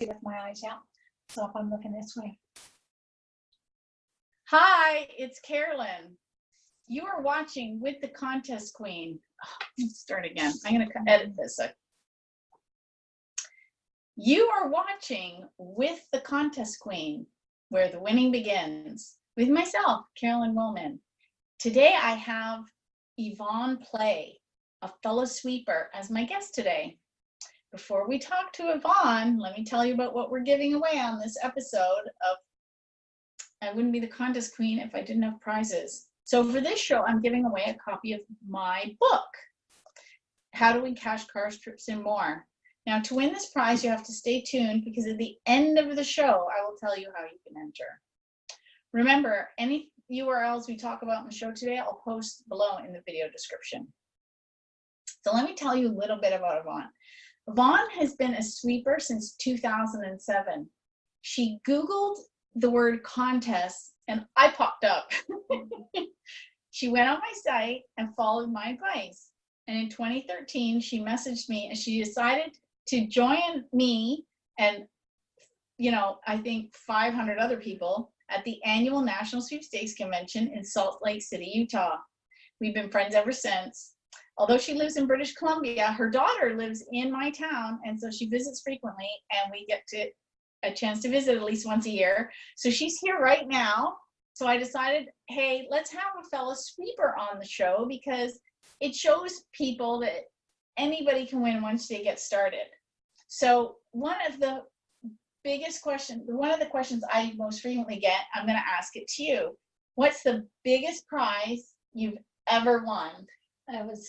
with my eyes, yeah. So if I'm looking this way. Hi, it's Carolyn. You are watching With the Contest Queen. Let's start again. I'm going to edit this. You are watching With the Contest Queen, where the winning begins, with myself, Carolyn Willman. Today I have Yvonne Pley, a fellow sweeper, as my guest today. Before we talk to Yvonne, let me tell you about what we're giving away on this episode of I Wouldn't Be the Contest Queen if I didn't have prizes. So for this show, I'm giving away a copy of my book, How to Win Cash, Cars, Trips, and More. Now, to win this prize, you have to stay tuned because at the end of the show, I will tell you how you can enter. Remember, any URLs we talk about in the show today, I'll post below in the video description. So let me tell you a little bit about Yvonne. Yvonne has been a sweeper since 2007. She Googled the word contest and I popped up. She went on my site and followed my advice. And in 2013, she messaged me and she decided to join me and, I think 500 other people at the annual National Sweepstakes Convention in Salt Lake City, Utah. We've been friends ever since. Although she lives in British Columbia, her daughter lives in my town, and so she visits frequently, and we get a chance to visit at least once a year. So she's here right now. So I decided, hey, let's have a fellow sweeper on the show because it shows people that anybody can win once they get started. So one of the questions I most frequently get, I'm going to ask it to you. What's the biggest prize you've ever won? It was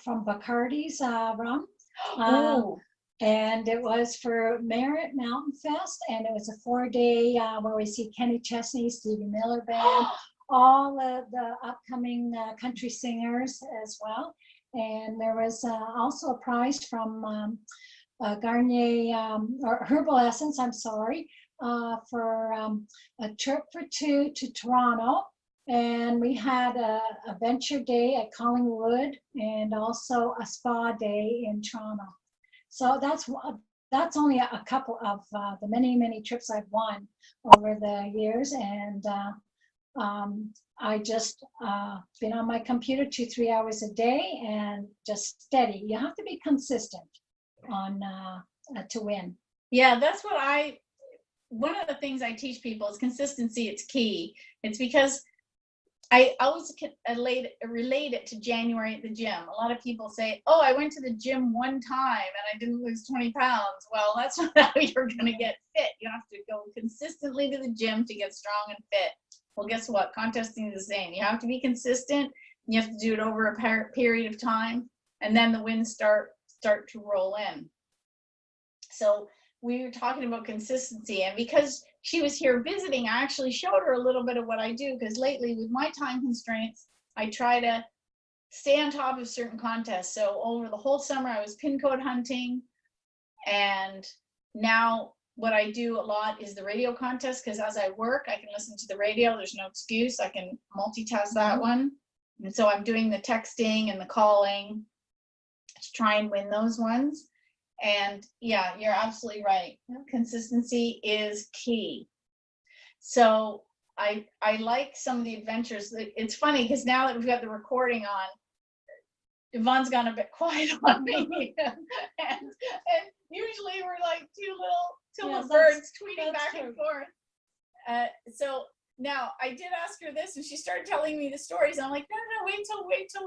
from Bacardi's rum. Oh. And it was for Merritt Mountain Fest, and it was a 4-day where we see Kenny Chesney, Stevie Miller Band, all of the upcoming country singers as well. And there was also a prize from Garnier, or Herbal Essence, for a trip for two to Toronto. And we had a venture day at Collingwood and also a spa day in Toronto. So that's only a couple of the many trips I've won over the years. And I just been on my computer 2-3 hours a day and just steady. You have to be consistent on to win. Yeah, that's one of the things I teach people is consistency. It's key. It's because I always relate it to January at the gym. A lot of people say, oh, I went to the gym one time and I didn't lose 20 pounds. Well, that's not how you're going to get fit. You have to go consistently to the gym to get strong and fit. Well, guess what? Contesting is the same. You have to be consistent. You have to do it over a period of time. And then the wins start to roll in. So we were talking about consistency, and because she was here visiting, I actually showed her a little bit of what I do, because lately with my time constraints, I try to stay on top of certain contests. So over the whole summer, I was pin code hunting, and now what I do a lot is the radio contest, because as I work, I can listen to the radio. There's no excuse. I can multitask that one. And so I'm doing the texting and the calling to try and win those ones. And yeah, you're absolutely right. Consistency is key. So I like some of the adventures. It's funny because now that we've got the recording on, Yvonne's gone a bit quiet on me. and usually we're like two little birds tweeting back and forth. So now I did ask her this, and she started telling me the stories. I'm like, no, wait till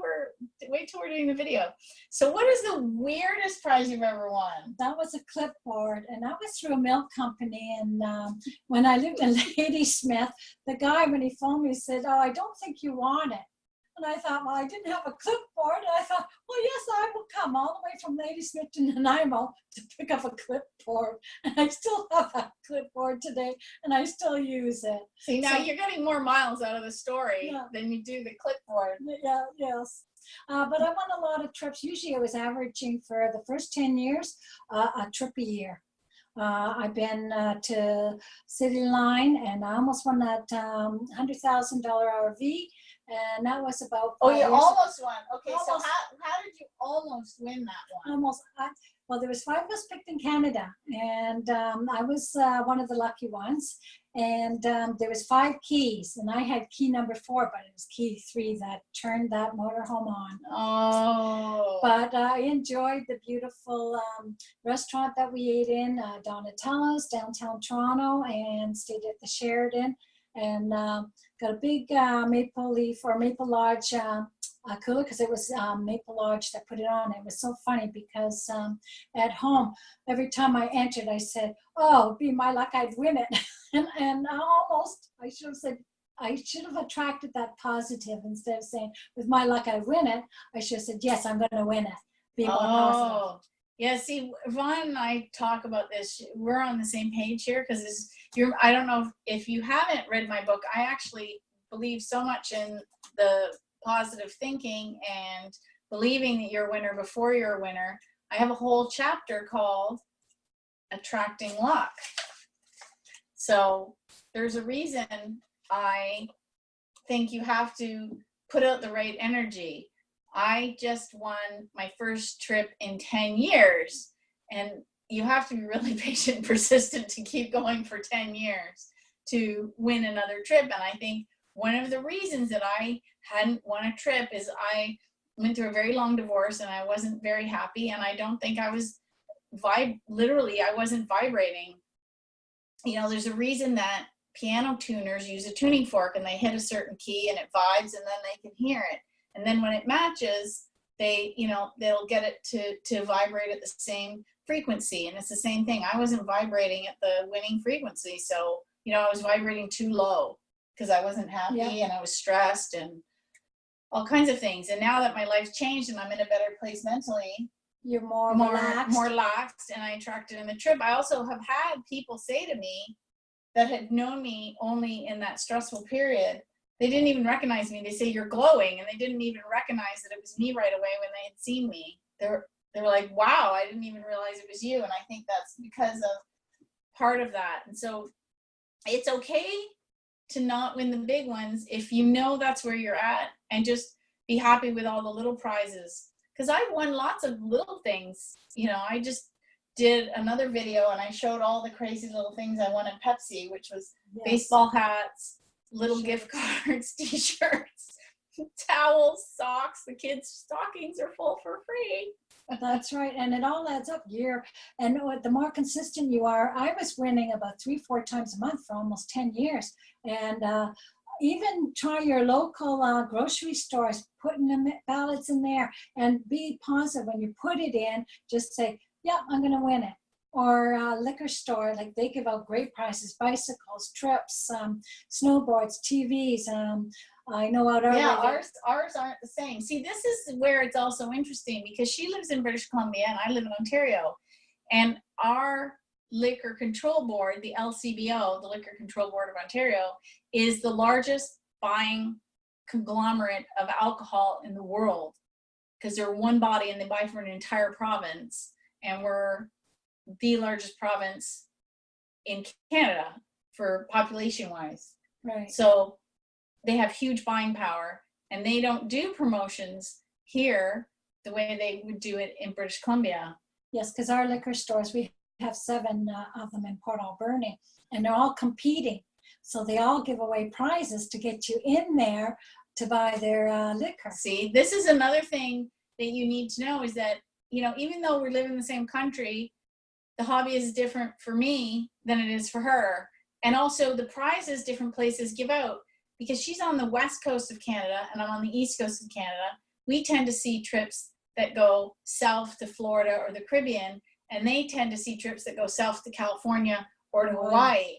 we're doing the video. So what is the weirdest prize you've ever won? That was a clipboard, and that was through a milk company. And when I lived in Ladysmith, the guy, when he phoned me, said, oh, I don't think you want it. And I thought, well, I didn't have a clipboard. And I thought, well, yes, I will come all the way from Ladysmith to Nanaimo to pick up a clipboard. And I still have that clipboard today, and I still use it. See, now you're getting more miles out of the story than you do the clipboard. Yeah, yes. But I won a lot of trips. Usually I was averaging for the first 10 years, a trip a year. I've been to City Line, and I almost won that $100,000 RV. and that was about Oh, 5 you years almost won. Okay, so Almost. how did you almost win that one? almost well, there was 5 of us picked in Canada, and I was one of the lucky ones. And there was 5 keys, and I had key number 4, but it was key 3 that turned that motorhome on. Oh. But I enjoyed the beautiful restaurant that we ate in, Donatello's, downtown Toronto, and stayed at the Sheraton, and got a big Maple Leaf or Maple Lodge cooler, because it was Maple Lodge that put it on. It was so funny because at home, every time I entered, I said, "Oh, it'd be my luck, I'd win it." and almost, I should have attracted that positive instead of saying, "With my luck, I win it." I should have said, "Yes, I'm going to win it." Be more positive. Yeah, see, Yvonne and I talk about this. We're on the same page here because I don't know if you haven't read my book. I actually believe so much in the positive thinking and believing that you're a winner before you're a winner. I have a whole chapter called Attracting Luck. So there's a reason I think you have to put out the right energy. I just won my first trip in 10 years, and you have to be really patient and persistent to keep going for 10 years to win another trip. And I think one of the reasons that I hadn't won a trip is I went through a very long divorce, and I wasn't very happy, and I don't think I was literally I wasn't vibrating. You know, there's a reason that piano tuners use a tuning fork, and they hit a certain key and it vibes, and then they can hear it. And then when it matches, they'll get it to vibrate at the same frequency. And it's the same thing. I wasn't vibrating at the winning frequency. So, I was vibrating too low because I wasn't happy and I was stressed and all kinds of things. And now that my life's changed and I'm in a better place mentally, you're more relaxed, and I attracted in the trip. I also have had people say to me that had known me only in that stressful period, they didn't even recognize me. They say, "You're glowing," and they didn't even recognize that it was me right away when they had seen me. They were like, "Wow, I didn't even realize it was you." And I think that's because of part of that. And so it's okay to not win the big ones if you know that's where you're at, and just be happy with all the little prizes. Because I've won lots of little things. I just did another video and I showed all the crazy little things I won at Pepsi, which was baseball hats, little gift cards, t-shirts, towels, socks. The kids' stockings are full for free. That's right. And it all adds up and the more consistent you are. I was winning about 3-4 times a month for almost 10 years. And even try your local grocery stores, putting the ballots in there, and be positive when you put it in. Just say, "Yeah, I'm going to win it." Or liquor store, like they give out great prizes: bicycles, trips, snowboards, TVs. I know out ours aren't the same. See, this is where it's also interesting, because she lives in British Columbia and I live in Ontario, and our liquor control board, the LCBO, the Liquor Control Board of Ontario, is the largest buying conglomerate of alcohol in the world, because they're one body and they buy for an entire province, and we're the largest province in Canada for population wise. Right. So they have huge buying power, and they don't do promotions here the way they would do it in British Columbia. Yes, because our liquor stores, we have 7 of them in Port Alberni, and they're all competing. So they all give away prizes to get you in there to buy their liquor. See, this is another thing that you need to know, is that, even though we live in the same country, the hobby is different for me than it is for her. And also the prizes different places give out, because she's on the west coast of Canada and I'm on the east coast of Canada. We tend to see trips that go south to Florida or the Caribbean, and they tend to see trips that go south to California or to Hawaii.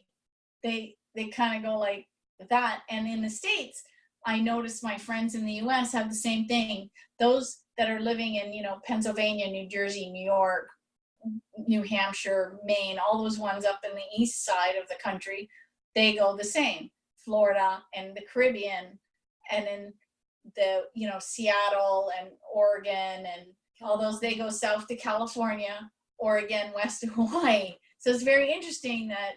They kind of go like that. And in the States, I notice my friends in the US have the same thing. Those that are living in, Pennsylvania, New Jersey, New York, New Hampshire, Maine, all those ones up in the east side of the country, they go the same. Florida and the Caribbean, and in the, Seattle and Oregon and all those, they go south to California, Oregon, west to Hawaii. So it's very interesting that,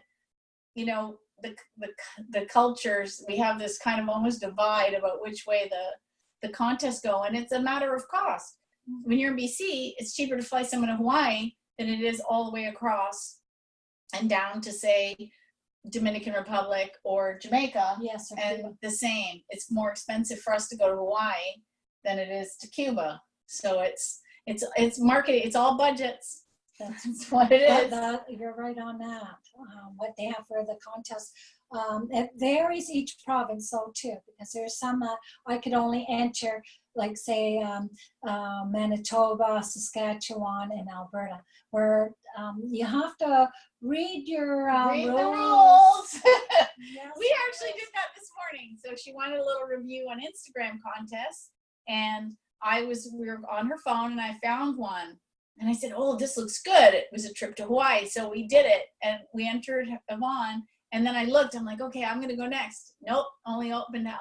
the cultures, we have this kind of almost divide about which way the contests go, and it's a matter of cost. When you're in BC, it's cheaper to fly someone to Hawaii than it is all the way across and down to, say, Dominican Republic or Jamaica. Yes. And the same, it's more expensive for us to go to Hawaii than it is to Cuba. So it's marketing, it's all budgets. That's what it is. You're right on that. What they have for the contest. It varies each province though too, because there's some I could only enter, like say Manitoba, Saskatchewan, and Alberta, where you have to read your Read the rules. rules. Yes, We actually did that this morning. So she wanted a little review on Instagram contests, and we were on her phone, and I found one, and I said, "Oh, this looks good." It was a trip to Hawaii, so we did it, and we entered Yvonne. And then I looked, I'm like, okay, I'm going to go next. Nope, only open to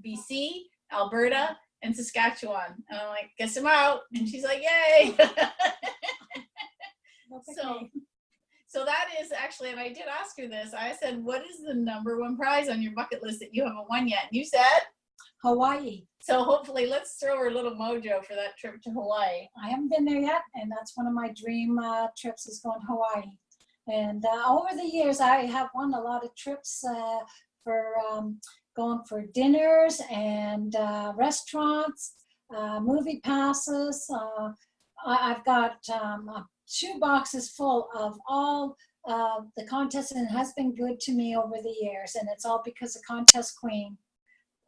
BC, Alberta, and Saskatchewan. And I'm like, guess I'm out. And she's like, yay. So that is actually, and I did ask her this. I said, what is the #1 prize on your bucket list that you haven't won yet? And you said? Hawaii. So hopefully let's throw her a little mojo for that trip to Hawaii. I haven't been there yet, and that's one of my dream trips is going to Hawaii. And over the years, I have won a lot of trips for going for dinners and restaurants, movie passes. I've got shoe boxes full of all the contests, and it has been good to me over the years. And it's all because of Contest Queen.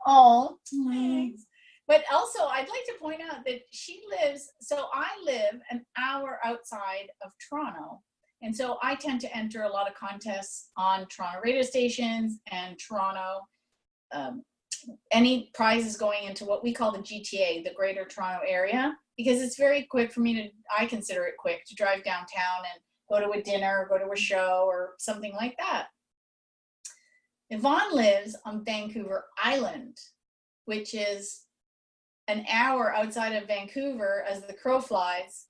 Oh, thanks. But also, I'd like to point out that I live an hour outside of Toronto. And so I tend to enter a lot of contests on Toronto radio stations and Toronto, any prizes going into what we call the GTA, the Greater Toronto Area, because it's very quick for me I consider it quick to drive downtown and go to a dinner, or go to a show or something like that. Yvonne lives on Vancouver Island, which is an hour outside of Vancouver as the crow flies.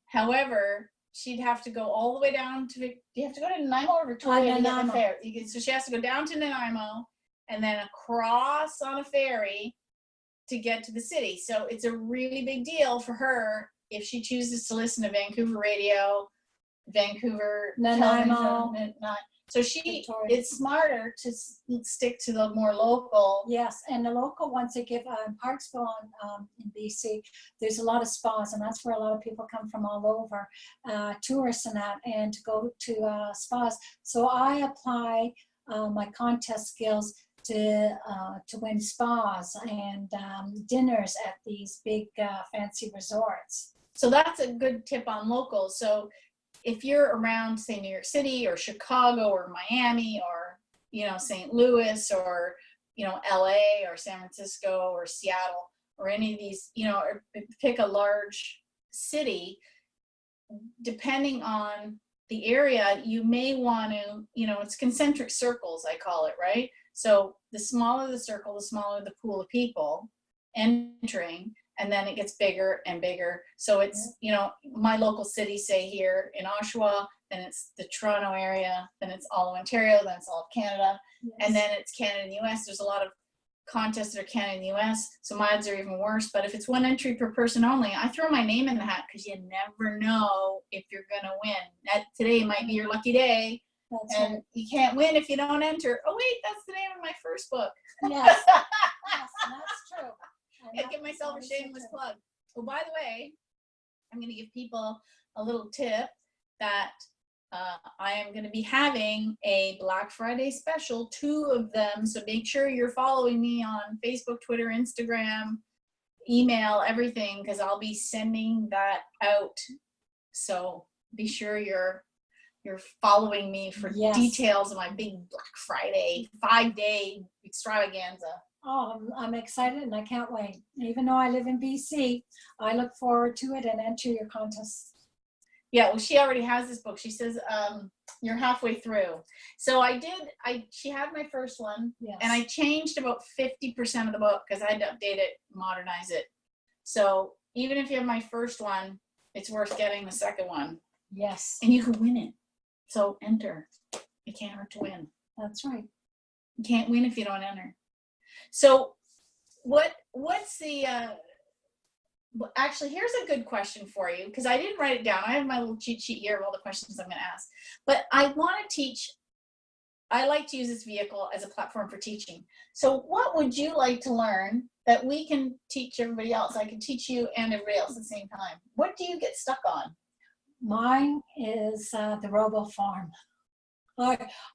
However, she'd have to go all the way down to, do you have to go to Nanaimo or Victoria to get the ferry? So she has to go down to Nanaimo and then across on a ferry to get to the city. So it's a really big deal for her if she chooses to listen to Vancouver radio, Vancouver Nanaimo. So it's smarter to stick to the more local. Yes, and the local ones they give in Parksville in BC, there's a lot of spas, and that's where a lot of people come from all over, tourists and that, and to go to spas. So I apply my contest skills to win spas and dinners at these big fancy resorts. So that's a good tip on local. So if you're around, say, New York City or Chicago or Miami or, St. Louis or, LA or San Francisco or Seattle or any of these, or pick a large city, depending on the area, you may want to, it's concentric circles, I call it, right? So the smaller the circle, the smaller the pool of people entering. And then it gets bigger and bigger. So it's, my local city, say here in Oshawa, then it's the Toronto area, then it's all of Ontario, then it's all of Canada, yes. And then it's Canada and the US. There's a lot of contests that are Canada and the US, so my odds are even worse. But if it's one entry per person only, I throw my name in the hat because you never know if you're going to win. Today might be your lucky day. That's and right. You can't win if you don't enter. Oh, wait, that's the name of my first book. Yes, yes, that's true. I give myself a shameless plug. Well, by the way, I'm going to give people a little tip that I am going to be having a Black Friday special, 2 of them. So make sure you're following me on Facebook, Twitter, Instagram, email, everything, because I'll be sending that out. So be sure you're following me for details of my big Black Friday 5-day extravaganza. Oh, I'm excited and I can't wait. Even though I live in BC, I look forward to it and enter your contest. Yeah, well, she already has this book. She says, you're halfway through. So she had my first one, yes. And I changed about 50% of the book because I had to update it, modernize it. So even if you have my first one, it's worth getting the second one. Yes. And you can win it. So enter. It can't hurt to win. That's right. You can't win if you don't enter. So what's the, actually, here's a good question for you, because I didn't write it down. I have my little cheat sheet here of all the questions I'm going to ask. But I like to use this vehicle as a platform for teaching. So what would you like to learn that we can teach everybody else? I can teach you and everybody else at the same time. What do you get stuck on? Mine is the robo farm.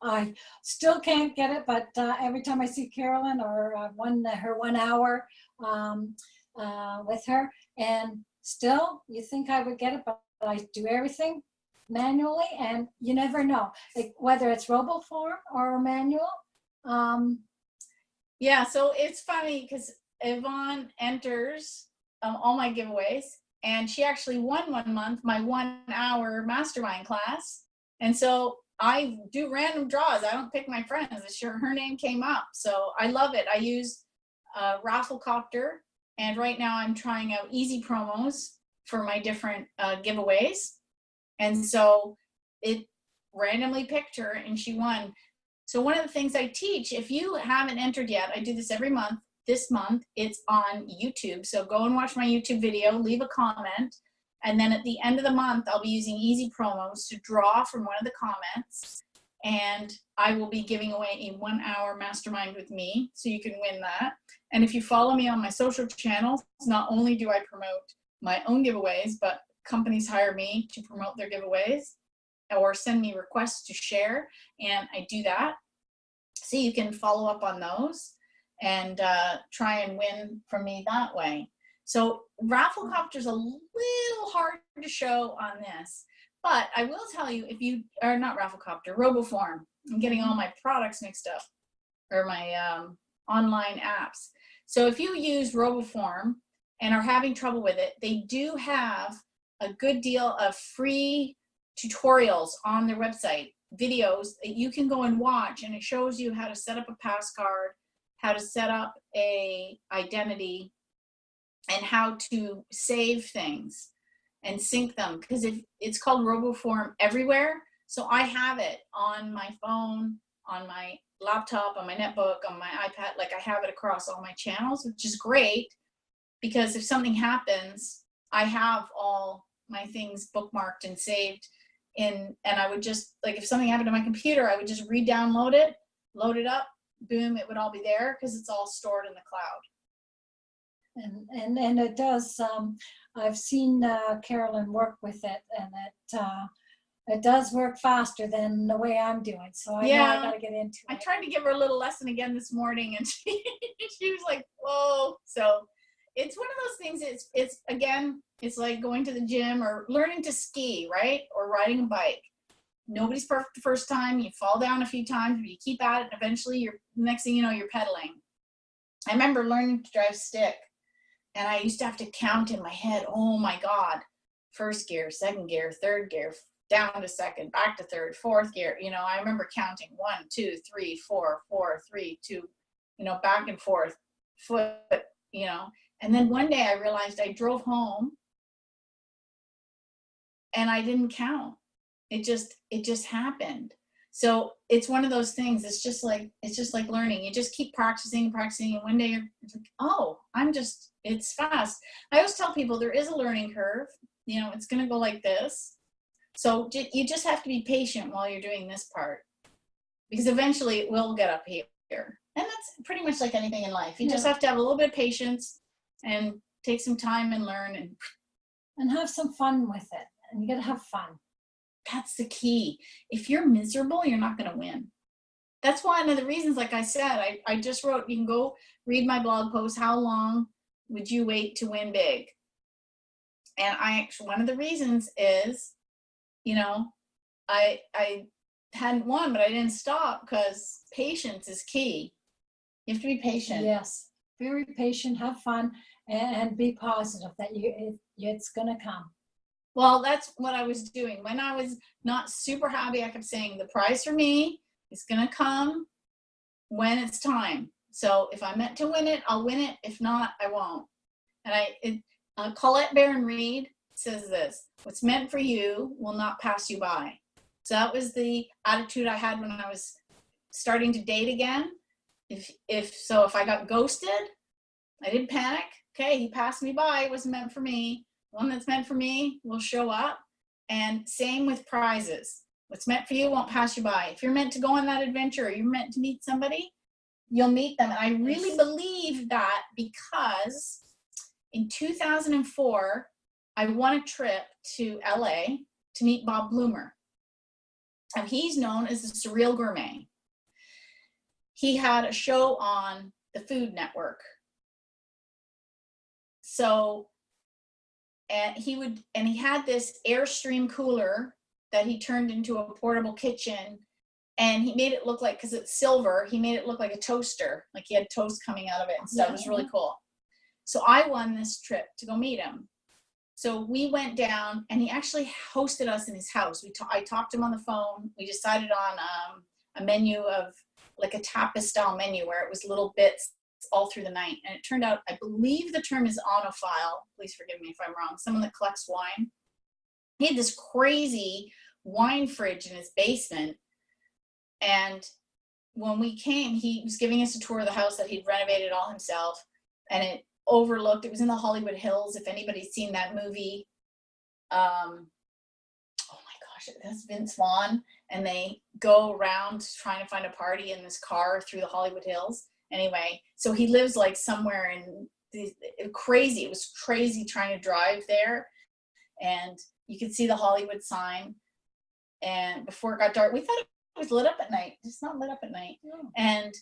I still can't get it, but every time I see Carolyn or her 1 hour with her, and still you think I would get it, but I do everything manually, and you never know, like, whether it's robo farm or manual. Yeah, so it's funny because Yvonne enters all my giveaways, and she actually won one month my 1 hour mastermind class. And so I do random draws. I don't pick my friends. It's sure her name came up. So I love it. I use Rafflecopter, and right now I'm trying out easy promos for my different giveaways. And so it randomly picked her and she won. So one of the things I teach, if you haven't entered yet, I do this every month. This month it's on YouTube. So go and watch my YouTube video, leave a comment. And then at the end of the month, I'll be using easy promos to draw from one of the comments. And I will be giving away a 1 hour mastermind with me. So you can win that. And if you follow me on my social channels, not only do I promote my own giveaways, but companies hire me to promote their giveaways or send me requests to share. And I do that. So you can follow up on those and try and win from me that way. So Rafflecopter's a little hard to show on this, but I will tell you, if you are not Rafflecopter, RoboForm, I'm getting all my products mixed up, or my online apps. So if you use RoboForm and are having trouble with it, they do have a good deal of free tutorials on their website, videos that you can go and watch, and it shows you how to set up a pass card, how to set up a identity, and how to save things and sync them, because if it's called RoboForm everywhere. So I have it on my phone, on my laptop, on my netbook, on my iPad. Like, I have it across all my channels, which is great, because if something happens, I have all my things bookmarked and saved in, and I would just, like, if something happened to my computer, I would just re-download it, load it up, boom, it would all be there, because it's all stored in the cloud. And it does, I've seen Carolyn work with it, and it does work faster than the way I'm doing. So I know I got to get into it. I tried to give her a little lesson again this morning, and she was like, whoa. So it's one of those things, it's again, it's like going to the gym or learning to ski, right? Or riding a bike. Nobody's perfect the first time. You fall down a few times, but you keep at it, and eventually next thing you know, you're pedaling. I remember learning to drive stick, and I used to have to count in my head, oh my God, first gear, second gear, third gear, down to second, back to third, fourth gear. You know, I remember counting 1, 2, 3, 4, 4, 3, 2, you know, back and forth, foot, you know. And then one day I realized I drove home and I didn't count. It just happened. So it's one of those things. It's just like learning. You just keep practicing, and one day you're like, oh, it's fast. I always tell people there is a learning curve. You know, it's going to go like this. So you just have to be patient while you're doing this part, because eventually it will get up here. And that's pretty much like anything in life. You just have to have a little bit of patience and take some time and learn and have some fun with it. And you got to have fun. That's the key. If you're miserable, you're not going to win. That's one of the reasons, like I said, I just wrote, you can go read my blog post, how long would you wait to win big? And one of the reasons is, you know, I hadn't won, but I didn't stop, because patience is key. You have to be patient. Yes, very patient, have fun, and be positive that it's going to come. Well, that's what I was doing. When I was not super happy, I kept saying, the prize for me is going to come when it's time. So if I'm meant to win it, I'll win it. If not, I won't. And Colette Baron Reed says this: what's meant for you will not pass you by. So that was the attitude I had when I was starting to date again, if I got ghosted, I didn't panic. Okay, he passed me by, it wasn't meant for me. One that's meant for me will show up. And same with prizes. What's meant for you won't pass you by. If you're meant to go on that adventure, or you're meant to meet somebody, you'll meet them. And I really believe that, because in 2004, I won a trip to LA to meet Bob Bloomer. And he's known as the Surreal Gourmet. He had a show on the Food Network. So, and he had this Airstream cooler that he turned into a portable kitchen, and he made it look like, because it's silver, he made it look like a toaster, like he had toast coming out of it and stuff. It was really cool. So I won this trip to go meet him. So we went down, and he actually hosted us in his house. I talked to him on the phone. We decided on a menu of like a tapas style menu where it was little bits all through the night. And it turned out, I believe the term is onophile. Please forgive me if I'm wrong. Someone that collects wine. He had this crazy wine fridge in his basement. And when we came, he was giving us a tour of the house that he'd renovated all himself. And it overlooked, it was in the Hollywood Hills. If anybody's seen that movie, oh my gosh, that's Vince Vaughn. And they go around trying to find a party in this car through the Hollywood Hills. Anyway, so he lives like somewhere in crazy. It was crazy trying to drive there. And you could see the Hollywood sign. And before it got dark, we thought it was lit up at night. It's not lit up at night. Oh. And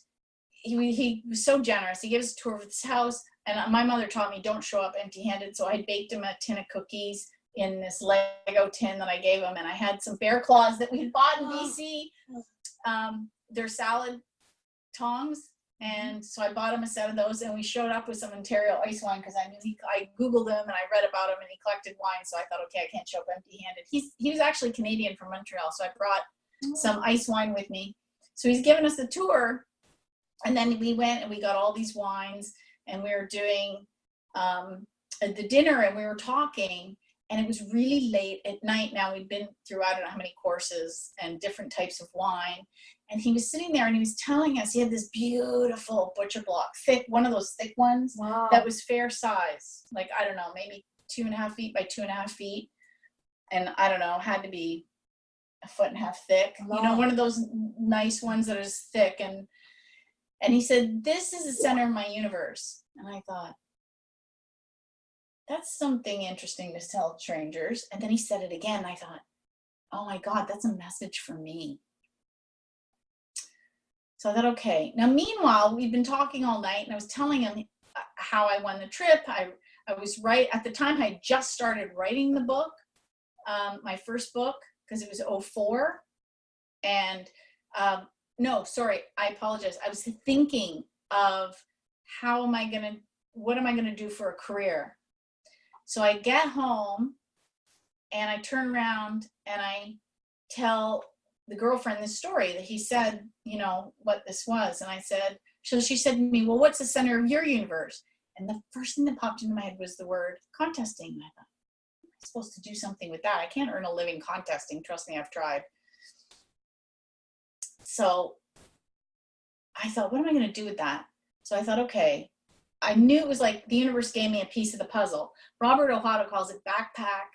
he was so generous. He gave us a tour of his house. And my mother taught me, don't show up empty-handed. So I baked him a tin of cookies in this Lego tin that I gave him. And I had some bear claws that we had bought in BC. They're salad tongs. And so I bought him a set of those, and we showed up with some Ontario ice wine, because I knew I Googled him and I read about him, and he collected wine. So I thought, okay, I can't show up empty-handed. He was actually Canadian from Montreal. So I brought some ice wine with me. So he's given us the tour. And then we went and we got all these wines, and we were doing the dinner, and we were talking, and it was really late at night. Now we'd been through, I don't know how many courses and different types of wine. And he was sitting there, and he was telling us he had this beautiful butcher block, thick, one of those thick ones. Wow. That was fair size. Like, I don't know, maybe 2.5 feet by 2.5 feet. And I don't know, had to be 1.5 feet thick. Wow. You know, one of those nice ones that is thick. And he said, this is the center of my universe. And I thought, that's something interesting to tell strangers. And then he said it again. I thought, oh my God, that's a message for me. So I thought, okay. Now, meanwhile, we've been talking all night, and I was telling him how I won the trip. I was at the time, I had just started writing the book, my first book, because it was 2004. And no, sorry, I apologize. I was thinking of what am I going to do for a career? So I get home, and I turn around, and I tell the girlfriend this story that he said, you know, what this was. And I said, so she said to me, well, what's the center of your universe? And the first thing that popped into my head was the word contesting. And I thought, I'm supposed to do something with that. I can't earn a living contesting. Trust me, I've tried. So I thought, what am I going to do with that? So I thought, okay, I knew it was like the universe gave me a piece of the puzzle. Robert Ohata calls it backpack.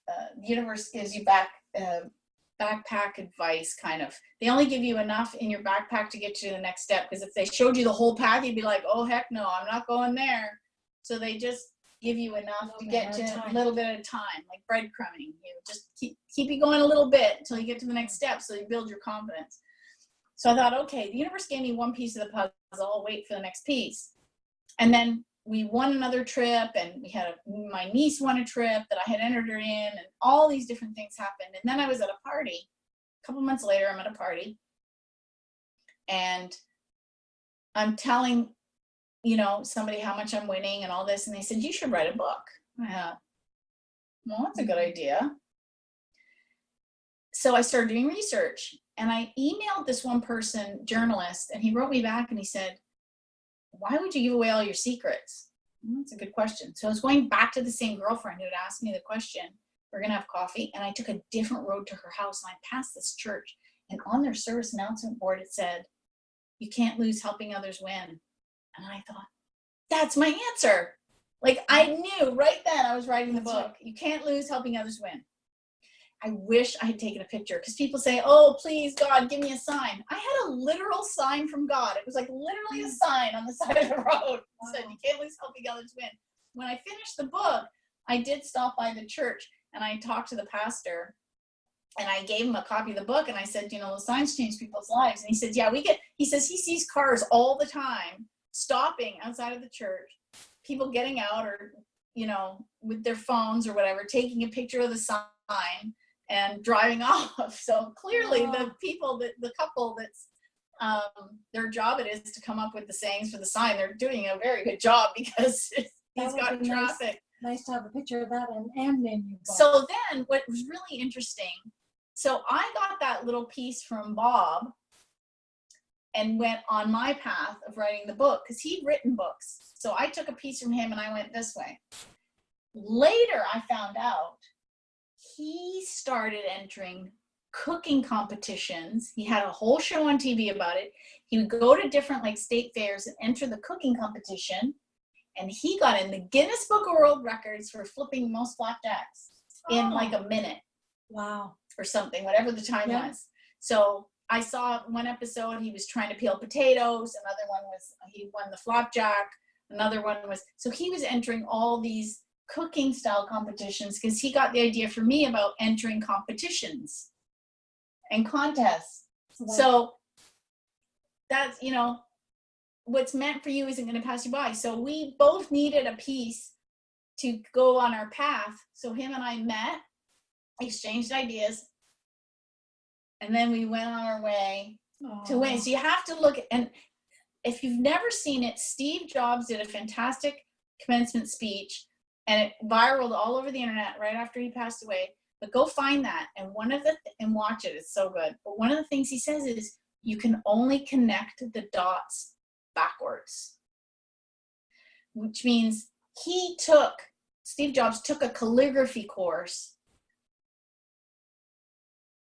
The universe gives you backpack advice, kind of. They only give you enough in your backpack to get you to the next step, because if they showed you the whole path, you'd be like, oh heck no, I'm not going there. So they just give you enough to get to a little bit at a time, like breadcrumbing. You just keep you going a little bit until you get to the next step, so you build your confidence. So I thought, okay, the universe gave me one piece of the puzzle, I'll wait for the next piece. And then we won another trip, and my niece won a trip that I had entered her in, and all these different things happened. And then I was at a party. A couple months later, I'm at a party, and I'm telling, you know, somebody how much I'm winning and all this, and they said, you should write a book. I thought, well, that's a good idea. So I started doing research, and I emailed this one person, journalist, and he wrote me back, and he said, why would you give away all your secrets? Well, that's a good question. So I was going back to the same girlfriend who had asked me the question. We're going to have coffee. And I took a different road to her house, and I passed this church. And on their service announcement board, it said, "You can't lose helping others win." And I thought, that's my answer. Like, I knew right then I was writing the That's book. right. You can't lose helping others win. I wish I had taken a picture, because people say, "Oh, please, God, give me a sign." I had a literal sign from God. It was like literally a sign on the side of the road. It said, "You can't lose helping others win." When I finished the book, I did stop by the church and I talked to the pastor, and I gave him a copy of the book, and I said, "You know, those signs change people's lives." And he said, "Yeah, he says he sees cars all the time stopping outside of the church, people getting out, or, you know, with their phones or whatever, taking a picture of the sign and driving off." So clearly the people, the couple that's their job it is to come up with the sayings for the sign, they're doing a very good job, because he's got traffic. Nice to have a picture of that and in your book. So then what was really interesting, so I got that little piece from Bob and went on my path of writing the book, because he'd written books. So I took a piece from him and I went this way. Later, I found out he started entering cooking competitions. He had a whole show on TV about it. He would go to different like state fairs and enter the cooking competition. And he got in the Guinness Book of World Records for flipping most flapjacks in like a minute. Wow. Or something, whatever the time was. So I saw one episode, he was trying to peel potatoes. Another one was, he won the flapjack. Another one was, so he was entering all these cooking style competitions, because he got the idea for me about entering competitions and contests. So that's, you know, what's meant for you isn't going to pass you by. So we both needed a piece to go on our path. So him and I met, exchanged ideas, and then we went on our way to win. So you have to look, and if you've never seen it, Steve Jobs did a fantastic commencement speech, and it viraled all over the internet right after he passed away. But go find that, and and watch it. It's so good. But one of the things he says is, you can only connect the dots backwards, which means Steve Jobs took a calligraphy course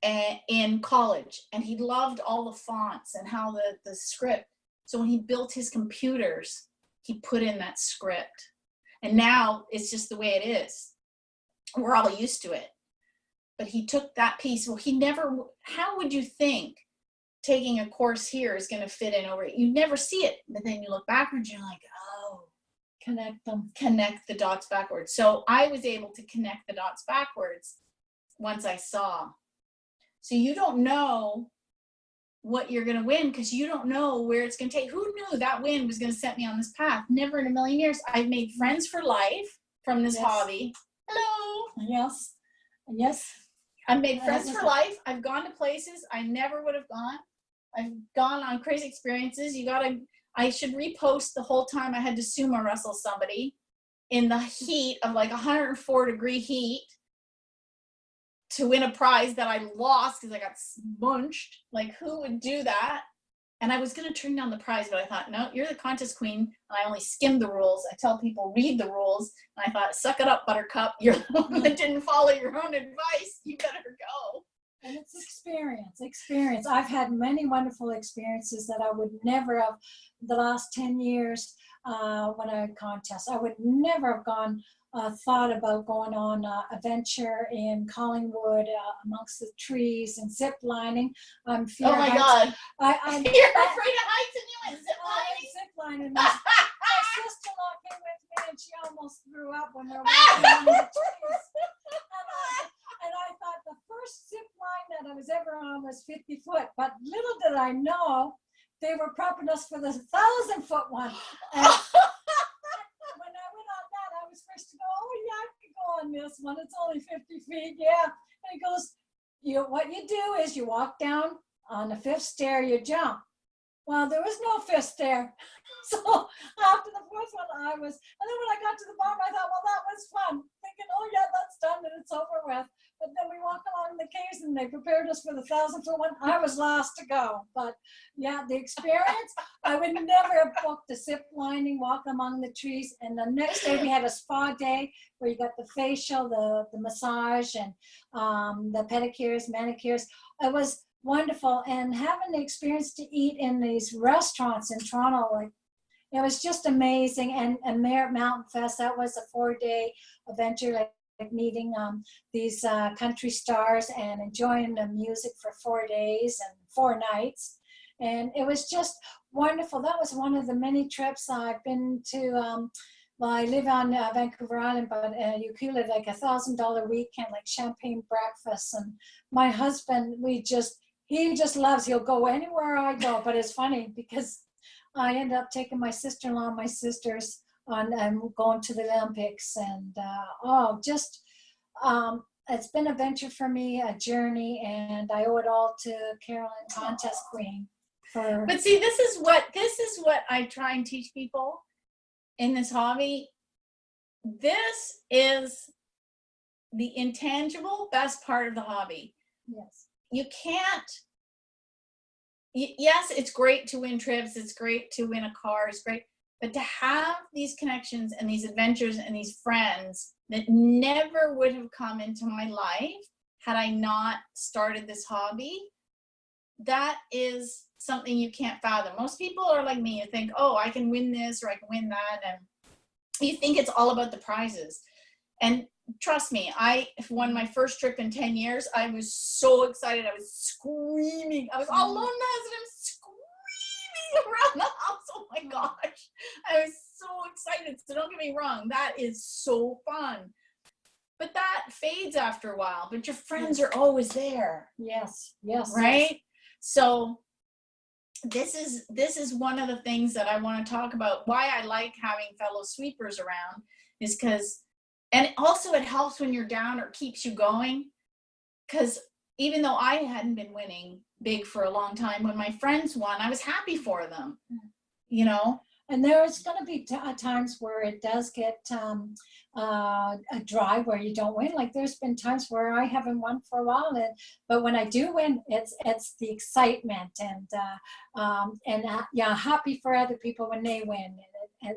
in college, and he loved all the fonts and how the script. So when he built his computers, he put in that script, and now it's just the way it is. We're all used to it. But he took that piece. Well, how would you think taking a course here is going to fit in over it? You never see it, but then you look backwards, you're like, oh, connect the dots backwards. So I was able to connect the dots backwards once I saw. So you don't know what you're going to win, because you don't know where it's going to take. Who knew that win was going to set me on this path? Never in a million years. I've made friends for life from this hobby. Hello. Yes. I've made friends for life. I've gone to places I never would have gone. I've gone on crazy experiences. I should repost the whole time I had to sumo wrestle somebody in the heat of like 104-degree heat to win a prize that I lost because I got smunched. Like, who would do that? And I was going to turn down the prize, but I thought, no, you're the contest queen, and I only skim the rules. I tell people, read the rules. And I thought, suck it up, Buttercup. You're the one that didn't follow your own advice. You better go. And it's experience. I've had many wonderful experiences that I would never have, the last 10 years when I had contests, I would never have thought about going on a venture in Collingwood amongst the trees and zip lining. Oh my God. You're afraid of heights and you went zip lining? Zip lining. My sister-in-law came with me and she almost threw up when we were walking on the trees. And I thought the first zip line that I was ever on was 50 foot, but little did I know they were prepping us for the 1,000-foot one. And when I went on that, I was first to go, oh yeah, I could go on this one. It's only 50 feet, yeah. And he goes, what you do is you walk down on the 5th stair, you jump. Well, there was no 5th stair. So after the 4th one, and then when I got to the bottom, I thought, well, that was fun. Thinking, oh yeah, that's done and it's over with. But then we walked along the caves and they prepared us for the 1,000-foot one. I was last to go. But yeah, the experience, I would never have booked the zip lining, walk among the trees. And the next day we had a spa day where you got the facial, the massage, and the pedicures, manicures. It was wonderful. And having the experience to eat in these restaurants in Toronto, like it was just amazing. And Merritt Mountain Fest, that was a 4-day adventure, like meeting these country stars and enjoying the music for 4 days and 4 nights. And it was just wonderful. That was one of the many trips I've been to. Well, I live on Vancouver Island, but you could live like $1,000 weekend, like champagne breakfast. And my husband, he just loves, he'll go anywhere I go. But it's funny because I ended up taking my sister-in-law and my sisters on and going to the Olympics. And it's been a venture for me, a journey, and I owe it all to Carolyn, Contest Queen. But see, this is what I try and teach people in this hobby. This is the intangible best part of the hobby. Yes. You can't, yes, it's great to win trips, it's great to win a car, it's great, but to have these connections and these adventures and these friends that never would have come into my life had I not started this hobby, that is something you can't fathom. Most people are like me. You think, oh, I can win this or I can win that. And you think it's all about the prizes. And trust me, I won my first trip in 10 years. I was so excited. I was screaming. I was all alone in the house and I'm screaming around the house. Oh my gosh. I was so excited. So don't get me wrong. That is so fun. But that fades after a while. But your friends are always there. Yes. Yes. Right? So this is one of the things that I want to talk about. Why I like having fellow sweepers around is because, and also it helps when you're down or keeps you going. Because even though I hadn't been winning big for a long time, when my friends won, I was happy for them, you know. And there's going to be times where it does get a dry where you don't win. Like there's been times where I haven't won for a while, but when I do win, it's the excitement and happy for other people when they win. And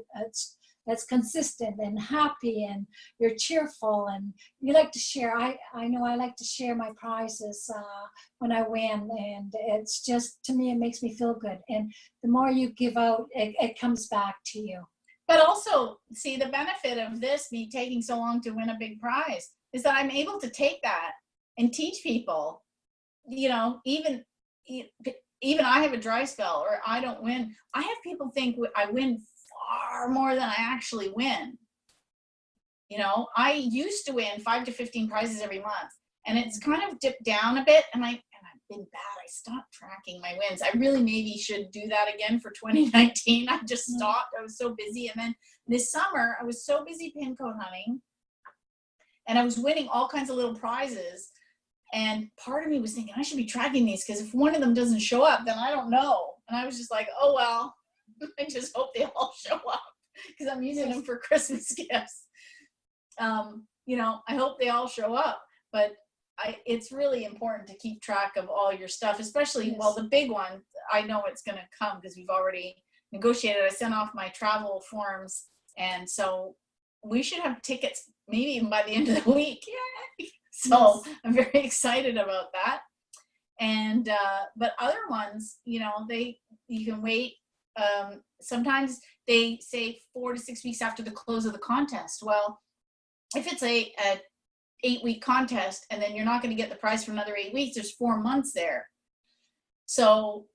it's consistent and happy, and you're cheerful, and you like to share. I know I like to share my prizes when I win, and it's just, to me, it makes me feel good. And the more you give out, it comes back to you. But also, see, the benefit of this, me taking so long to win a big prize, is that I'm able to take that and teach people, you know, even I have a dry spell or I don't win. I have people think I win far more than I actually win. You know, I used to win 5 to 15 prizes every month, and it's kind of dipped down a bit, and I've been bad. I stopped tracking my wins. I really maybe should do that again for 2019. I just stopped. I was so busy. And then this summer, I was so busy pin code hunting, and I was winning all kinds of little prizes. And part of me was thinking, I should be tracking these, because if one of them doesn't show up, then I don't know. And I was just like, oh, well, I just hope they all show up, because I'm using them for Christmas gifts. You know, I hope they all show up, but it's really important to keep track of all your stuff, especially, well, the big one, I know it's going to come because we've already negotiated. I sent off my travel forms, and so we should have tickets maybe even by the end of the week. Yay! So I'm very excited about that. And but other ones, you know, you can wait. Sometimes they say 4 to 6 weeks after the close of the contest. Well, if it's a 8-week contest, and then you're not going to get the prize for another 8 weeks, there's 4 months there. So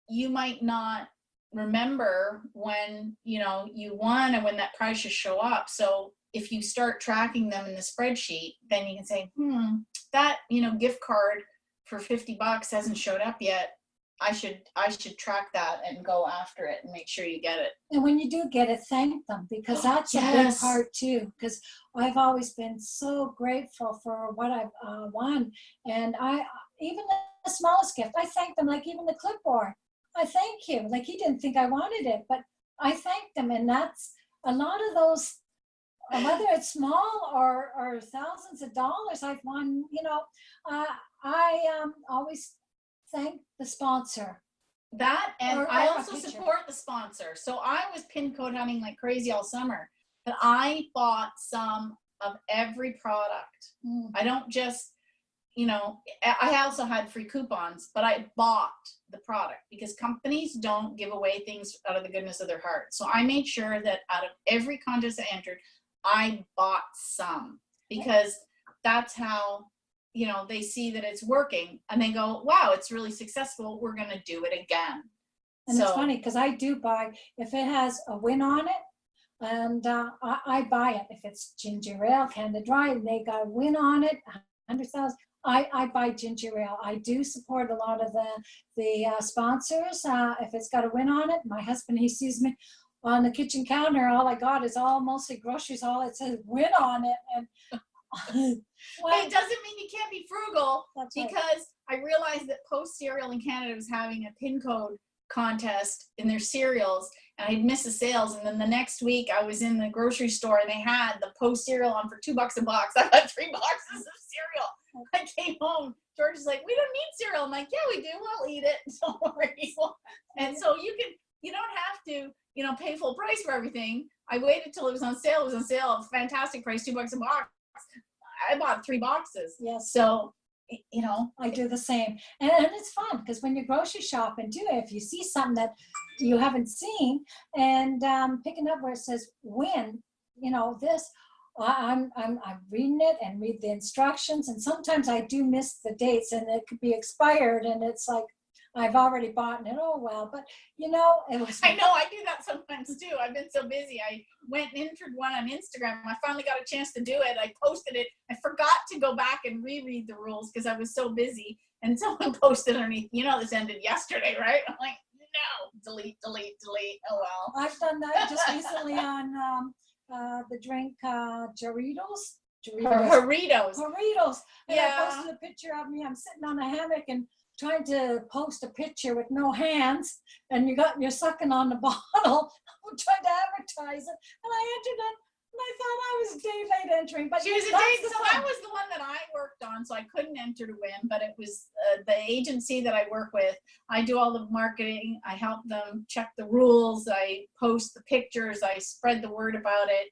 you might not remember when, you know, you won and when that prize should show up. So if you start tracking them in the spreadsheet, then you can say, that, you know, gift card for $50 hasn't showed up yet. I should track that and go after it and make sure you get it. And when you do get it, thank them, because that's a big part too. Because I've always been so grateful for what I've won, and even the smallest gift, I thank them. Like even the clipboard, I thank you. Like he didn't think I wanted it, but I thanked them, and that's a lot of those. Whether it's small or thousands of dollars I've won, you know, I always thank the sponsor. That, and I also support the sponsor. So I was pin code hunting like crazy all summer, but I bought some of every product. I don't just you know, I also had free coupons, but I bought the product because companies don't give away things out of the goodness of their heart. So I made sure that out of every contest I entered, I bought some, because that's how, you know, they see that it's working and they go, wow, it's really successful. We're going to do it again. And it's funny because I do buy, if it has a win on it, and I buy it. If it's ginger ale, Canada Dry, and they got a win on it, 100,000, I buy ginger ale. I do support a lot of the sponsors. If it's got a win on it, my husband, he sees me on the kitchen counter, all I got is all mostly groceries, all it says win on it. And well, it doesn't mean you can't be frugal, because right. I realized that Post Cereal in Canada was having a pin code contest in their cereals, and I'd missed the sales. And then the next week I was in the grocery store and they had the Post cereal on for $2 a box. I got 3 boxes of cereal. I came home. George is like, we don't need cereal. I'm like, yeah, we do. We'll eat it. Don't worry. And so you don't have to, you know, pay full price for everything. I waited till it was on sale. It was on sale. Fantastic price, $2 a box. I bought 3 boxes. Yes. So, you know, I do the same. And it's fun because when you grocery shop and do it, if you see something that you haven't seen and picking up where it says win, you know, this, I'm reading it and read the instructions. And sometimes I do miss the dates and it could be expired. And it's like, I've already bought it. Oh, well, but you know, it was. I know, I do that sometimes too. I've been so busy. I went and entered one on Instagram. I finally got a chance to do it. I posted it. I forgot to go back and reread the rules because I was so busy. And someone posted underneath, you know, this ended yesterday, right? I'm like, no, delete. Oh, well. I've done that just recently on the drink Doritos. Doritos. And I posted a picture of me. I'm sitting on a hammock and trying to post a picture with no hands, and you're sucking on the bottle. I'm trying to advertise it, and I entered it, and I thought I was a day late entering. But she was a day, so that was the one that I worked on, so I couldn't enter to win. But it was the agency that I work with. I do all the marketing. I help them check the rules. I post the pictures. I spread the word about it,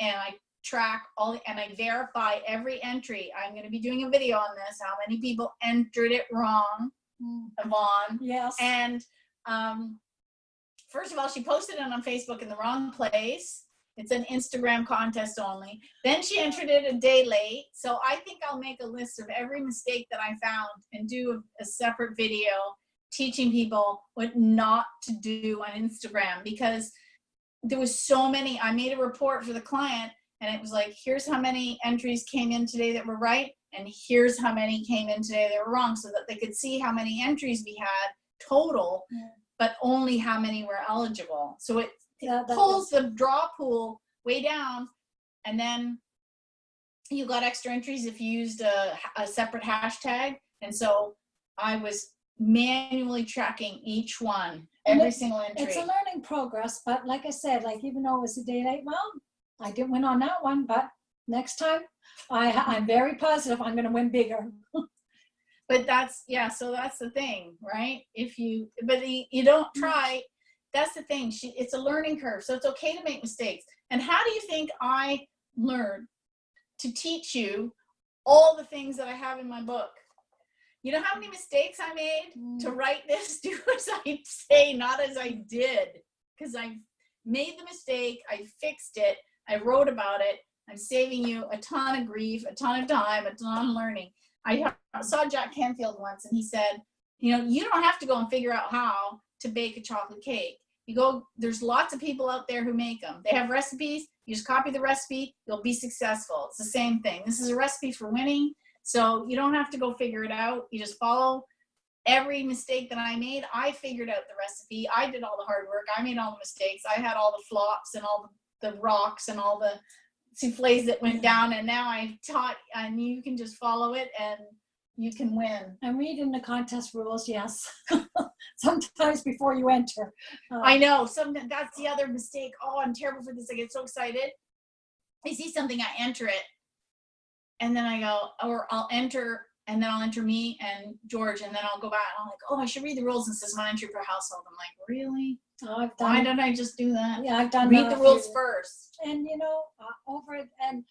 and I track all, and I verify every entry. I'm going to be doing a video on this, how many people entered it wrong, Yvonne. Yes. And first of all, she posted it on Facebook in the wrong place. It's an Instagram contest only. Then she entered it a day late. So I think I'll make a list of every mistake that I found and do a separate video teaching people what not to do on Instagram, because there was so many. I made a report for the client, and it was like, here's how many entries came in today that were right, and here's how many came in today that were wrong, so that they could see how many entries we had total, but only how many were eligible. So it pulls the draw pool way down, and then you got extra entries if you used a separate hashtag. And so I was manually tracking each one, every single entry. It's a learning progress, but like I said, like even though it was a day late, well, I didn't win on that one, but next time I'm very positive I'm going to win bigger. But so that's the thing, right? But you don't try, that's the thing. It's a learning curve. So it's okay to make mistakes. And how do you think I learned to teach you all the things that I have in my book? You know how many mistakes I made to write this? Do as I say, not as I did. Because I made the mistake, I fixed it, I wrote about it. I'm saving you a ton of grief, a ton of time, a ton of learning. I saw Jack Canfield once, and he said, you know, you don't have to go and figure out how to bake a chocolate cake. There's lots of people out there who make them. They have recipes. You just copy the recipe, you'll be successful. It's the same thing. This is a recipe for winning. So you don't have to go figure it out. You just follow every mistake that I made. I figured out the recipe. I did all the hard work. I made all the mistakes. I had all the flops and all the rocks and all the souffles that went down, and now I taught, and you can just follow it and you can win. I'm reading the contest rules, yes. Sometimes before you enter. I know, that's the other mistake. Oh, I'm terrible for this. I get so excited. I see something, I enter it, and then I go, or I'll enter, and then I'll enter me and George, and then I'll go back and I'm like, oh, I should read the rules. And it says one entry per household. I'm like, really? Oh, why don't I just do that? Yeah, I've done read the rules first. And you know, over it, and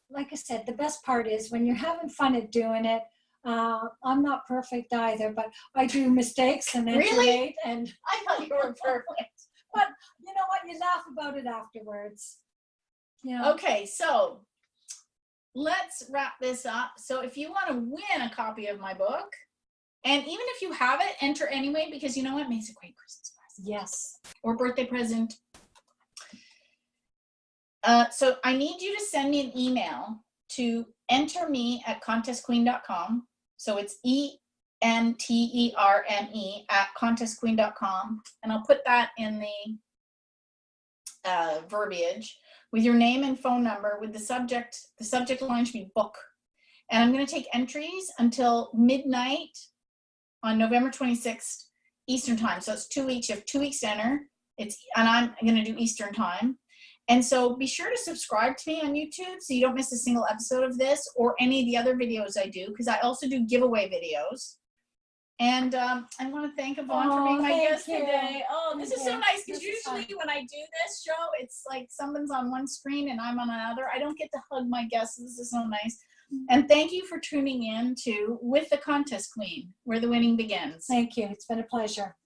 like I said, the best part is when you're having fun at doing it. I'm not perfect either, but I do mistakes and enter Really? late, and I thought you were perfect. but you know what? You laugh about it afterwards. Yeah. Okay, so let's wrap this up. So if you want to win a copy of my book, and even if you have it, enter anyway, because you know what makes a great Christmas present. Yes. Or birthday present. So I need you to send me an email to enterme@contestqueen.com. So it's ENTERME@contestqueen.com. And I'll put that in the verbiage with your name and phone number with the subject line should be book. And I'm going to take entries until midnight on November 26th Eastern time. So it's 2 weeks. You have 2 weeks to enter. And I'm going to do Eastern time. And so be sure to subscribe to me on YouTube so you don't miss a single episode of this or any of the other videos I do, because I also do giveaway videos. And I want to thank Yvonne for being my guest today. Oh, this is so nice, because usually when I do this show, it's like someone's on one screen and I'm on another. I don't get to hug my guests. This is so nice. And thank you for tuning in to With the Contest Queen, where the winning begins. Thank you. It's been a pleasure.